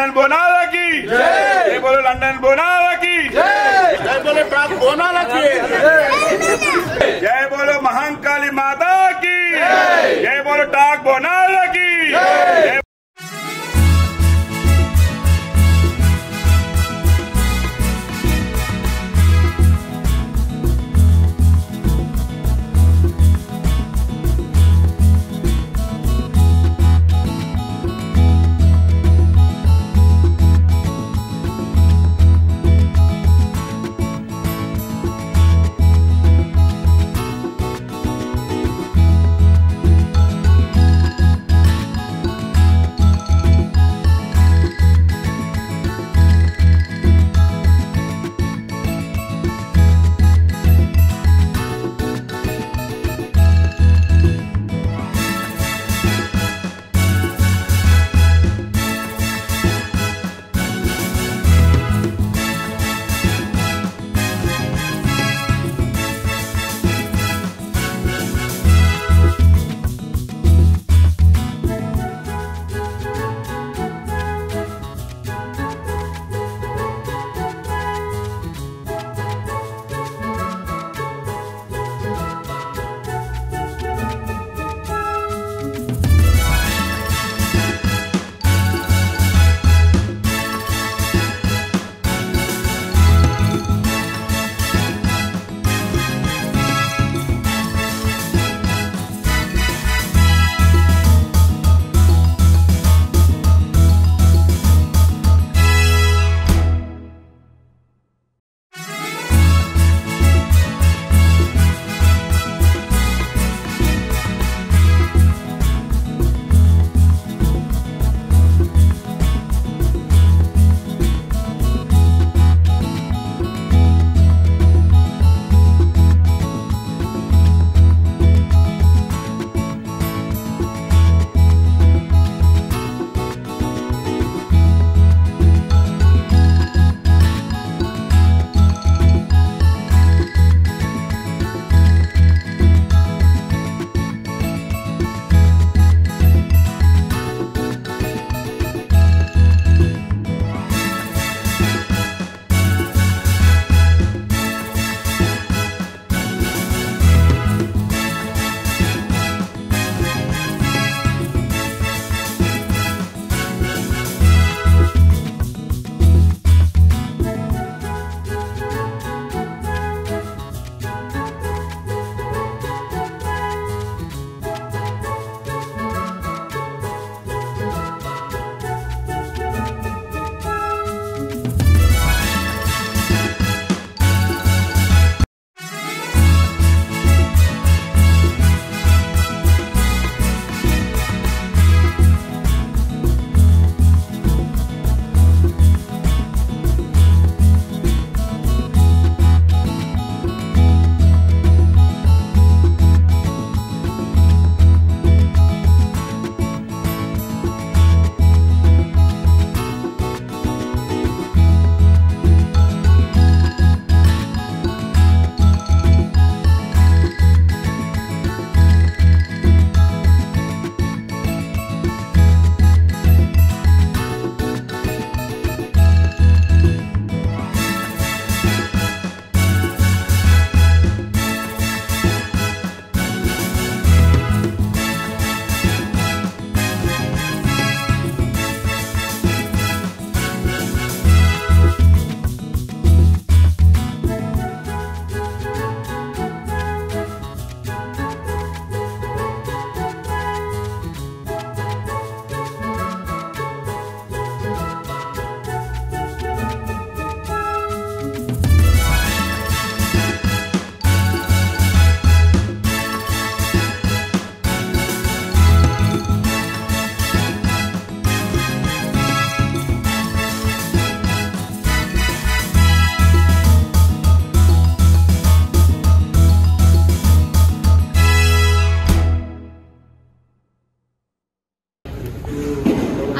London बोनाला की जय बोलो लंदन बोनाला की जय बोलो टाक बोनाला की जय बोलो महाकाली माता की जय बोलो टाक बोनाला की जय।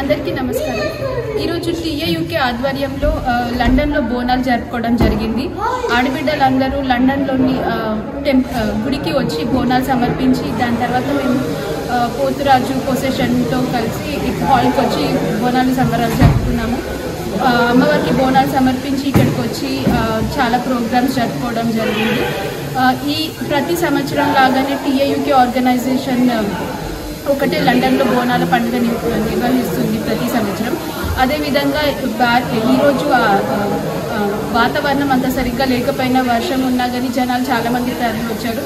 అందరికీ నమస్కారం। ఈ రోజు టీఏయూకే ఆధ్వర్యంలో లండన్ లో బోనాలు జరుపుకోవడం జరిగింది। ఆడబిడ్డలందరూ లండన్ లోని గుడికి వచ్చి బోనాలు సమర్పించి దాని తర్వాత మేము పోతురాజు పొసెషన్ తో కలిసి హాల్ కి వచ్చి బోనాలు సంబరాలు జరుపుకున్నాము। అమ్మవారికి బోనాలు సమర్పించి ఇక్కడికి వచ్చి చాలా ప్రోగ్రామ్స్ జరుపుకోవడం జరిగింది. ఈ ప్రతి సంవత్సరం లాగానే టీఏయూకే ఆర్గనైజేషన్ ఒకటే లండన్లో బోనాల పండుగ నిర్వహిస్తుంది ప్రతి సంవత్సరం. అదేవిధంగా ఈరోజు వాతావరణం అంత సరిగ్గా లేకపోయినా వర్షం ఉన్నా కానీ జనాలు చాలామంది తరలి వచ్చారు.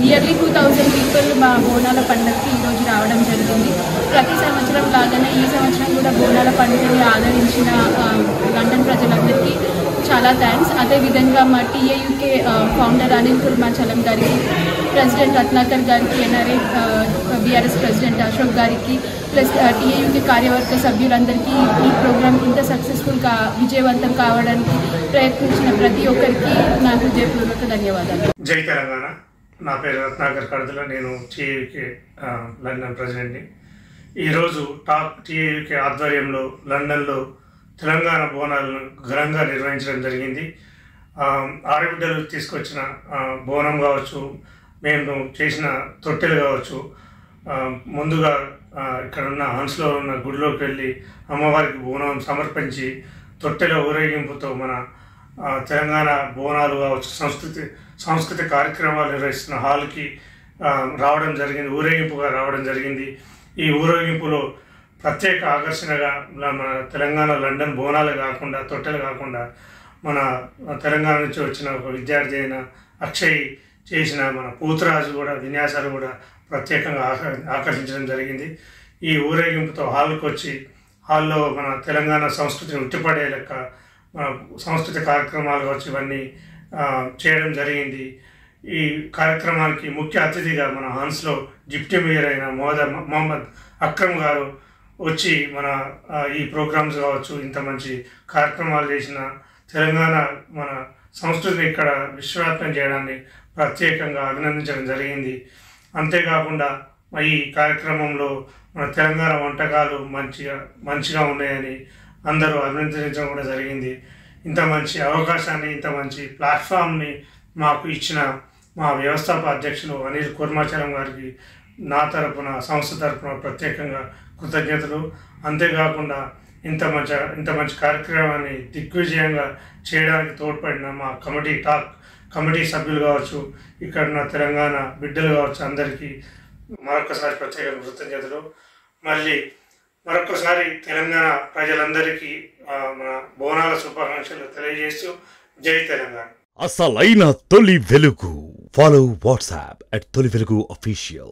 నియర్లీ 2000 పీపుల్ మా బోనాల పండుగకి ఈరోజు రావడం జరిగింది. ప్రతి సంవత్సరం లాగానే ఈ సంవత్సరం కూడా బోనాల పండుగని ఆదరించిన లండన్ ప్రజలందరికీ చాలా థ్యాంక్స్. అదేవిధంగా మా టీఏయూకే ఫౌండర్ అనిల్ కుర్మాచలం గారికి, ప్రెసిడెంట్ రత్నాకర్ గారికి, ఎన్ఆర్ఐ బీఆర్ఎస్ ప్రెసిడెంట్ అశోక్ గారికి, ప్లస్ టీఏయూకే కార్యవర్గ సభ్యులందరికీ ఈ ప్రోగ్రాం ఇంత సక్సెస్ఫుల్గా విజయవంతం కావడానికి ప్రయత్నించిన ప్రతి ఒక్కరికి నా హృదయపూర్వక ధన్యవాదాలు. జై తెలంగాణ. నా పేరు రత్నాకర్ కడదల. నేను టీఏయూకే లండన్ ప్రెసిడెంట్ని. ఈరోజు టాప్ టీఏయూకే ఆధ్వర్యంలో లండన్లో తెలంగాణ బోనాలను ఘనంగా నిర్వహించడం జరిగింది. ఆడబిడ్డలు తీసుకొచ్చిన బోనం కావచ్చు, మేము చేసిన తొట్టెలు కావచ్చు, ముందుగా ఇక్కడ ఉన్న హన్స్లో ఉన్న గుడిలోకి వెళ్ళి అమ్మవారికి బోనం సమర్పించి తొట్టెల ఊరేగింపుతో మన తెలంగాణ బోనాలు కావచ్చు, సంస్కృతి కార్యక్రమాలు నిర్వహిస్తున్న హాల్కి రావడం జరిగింది, ఊరేగింపుగా రావడం జరిగింది. ఈ ఊరేగింపులో ప్రత్యేక ఆకర్షణగా మన తెలంగాణ లండన్ బోనాలు కాకుండా, తొట్టెలు కాకుండా, మన తెలంగాణ నుంచి వచ్చిన ఒక విద్యార్థి అయిన అక్షయ్ చేసిన మన పూతరాజు కూడా విన్యాసాలు కూడా ప్రత్యేకంగా ఆకర్షించడం జరిగింది. ఈ ఊరేగింపుతో హాల్కి వచ్చి హాల్లో మన తెలంగాణ సంస్కృతిని ఉట్టిపడే లెక్క మన సంస్కృతి కార్యక్రమాలు కావచ్చు ఇవన్నీ చేయడం జరిగింది. ఈ కార్యక్రమానికి ముఖ్య అతిథిగా మన హాన్స్లో డిప్యూటీ మేయర్ అయిన మొహమ్మద్ అక్రమ్ గారు వచ్చి మన ఈ ప్రోగ్రామ్స్ కావచ్చు ఇంత మంచి కార్యక్రమాలు చేసిన తెలంగాణ మన సంస్కృతిని ఇక్కడ విశ్వవ్యాప్తం చేయడాన్ని ప్రత్యేకంగా అభినందించడం జరిగింది. అంతేకాకుండా ఈ కార్యక్రమంలో మన తెలంగాణ వంటకాలు మంచిగా ఉన్నాయని అందరూ అభినందించడం కూడా జరిగింది. ఇంత మంచి అవకాశాన్ని, ఇంత మంచి ప్లాట్ఫామ్ని మాకు ఇచ్చిన మా వ్యవస్థాపక అధ్యక్షులు అనిల్ కుర్మాచలం గారికి నా తరపున, సంస్థ తరపున ప్రత్యేకంగా కృతజ్ఞతలు. అంతేకాకుండా ఇంత మంచి కార్యక్రమాన్ని దిగ్విజయంగా చేయడానికి తోడ్పడిన మా కమిటీ సభ్యులు కావచ్చు, ఇక్కడ ఉన్న తెలంగాణ బిడ్డలు కావచ్చు, అందరికీ మరొకసారి ప్రత్యేక కృతజ్ఞతలు. మళ్ళీ మరొకసారి తెలంగాణ ప్రజలందరికీ మన బోనాల శుభాకాంక్షలు తెలియజేస్తూ జై తెలంగాణ. అసలైన తొలి వెలుగు. ఫాలో వాట్సాప్ @తొలి వెలుగు official.